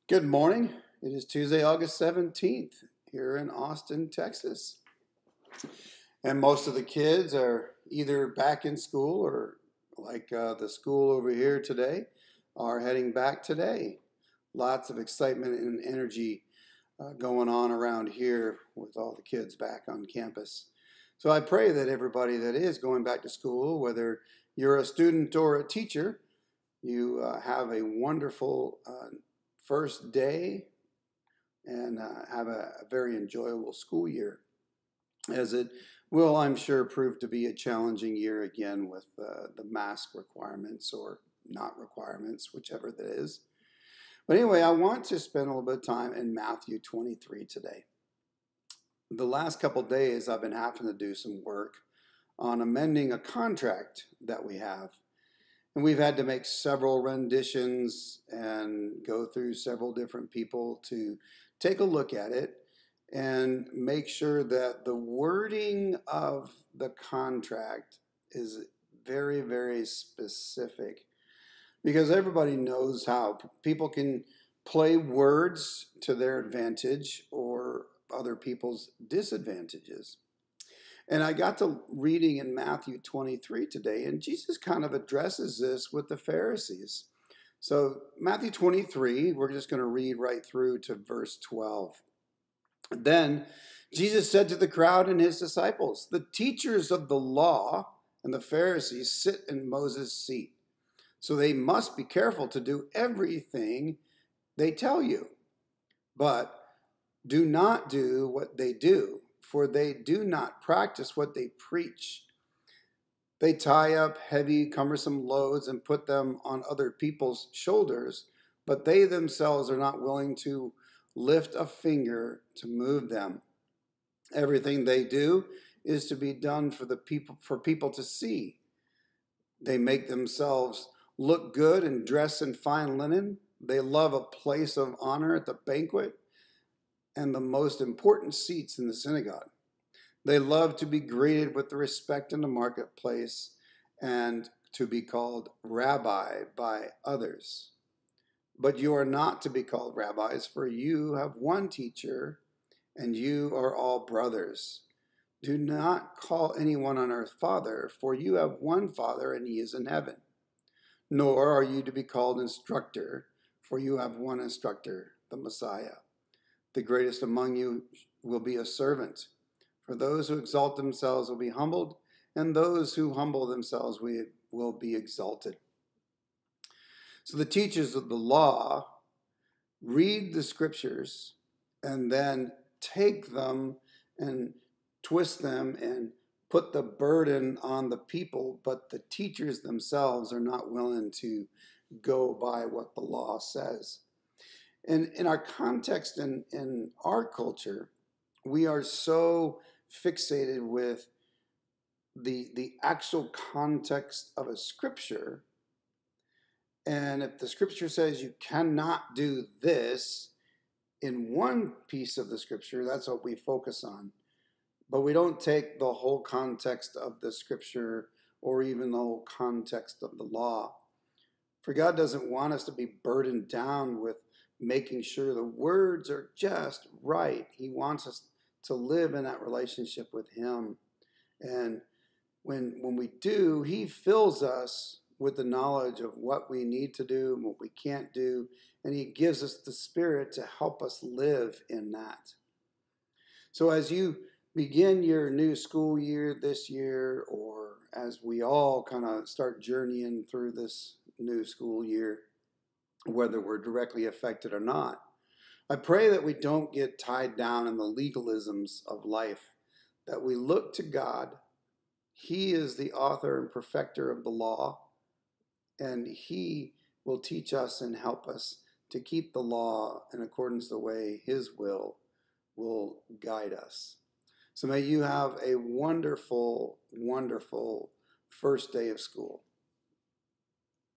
Good morning. It is Tuesday, August 17th here in Austin, Texas. And most of the kids are either back in school or, like the school over here today, are heading back today. Lots of excitement and energy going on around here with all the kids back on campus. So I pray that everybody that is going back to school, whether you're a student or a teacher, you have a wonderful first day and have a very enjoyable school year, as it will, I'm sure, prove to be a challenging year again with the mask requirements or not requirements, whichever that is. But anyway, I want to spend a little bit of time in Matthew 23 today. The last couple of days, I've been having to do some work on amending a contract that we have. And we've had to make several renditions and go through several different people to take a look at it and make sure that the wording of the contract is very, very specific. Because everybody knows how people can play words to their advantage or other people's disadvantages. And I got to reading in Matthew 23 today, and Jesus kind of addresses this with the Pharisees. So Matthew 23, we're just going to read right through to verse 12. Then Jesus said to the crowd and his disciples, "The teachers of the law and the Pharisees sit in Moses' seat. So they must be careful to do everything they tell you. But do not do what they do, for they do not practice what they preach. They tie up heavy, cumbersome loads and put them on other people's shoulders, but they themselves are not willing to lift a finger to move them. Everything they do is to be done for people to see. They make themselves look good and dress in fine linen. They love a place of honor at the banquet and the most important seats in the synagogue. They love to be greeted with respect in the marketplace and to be called rabbi by others. But you are not to be called rabbis, for you have one teacher, and you are all brothers. Do not call anyone on earth Father, for you have one Father, and he is in heaven. Nor are you to be called instructor, for you have one instructor, the Messiah. The greatest among you will be a servant. For those who exalt themselves will be humbled, and those who humble themselves will be exalted." So the teachers of the law read the scriptures and then take them and twist them and put the burden on the people, but the teachers themselves are not willing to go by what the law says. And in our context, in our culture, we are so fixated with the actual context of a scripture. And if the scripture says you cannot do this in one piece of the scripture, that's what we focus on. But we don't take the whole context of the scripture or even the whole context of the law. For God doesn't want us to be burdened down with making sure the words are just right. He wants us to live in that relationship with him. And when we do, he fills us with the knowledge of what we need to do and what we can't do. And he gives us the Spirit to help us live in that. So as you begin your new school year this year, or as we all kind of start journeying through this new school year, whether we're directly affected or not, I pray that we don't get tied down in the legalisms of life, that we look to God. He is the author and perfecter of the law, and he will teach us and help us to keep the law in accordance the way his will guide us. So may you have a wonderful, wonderful first day of school.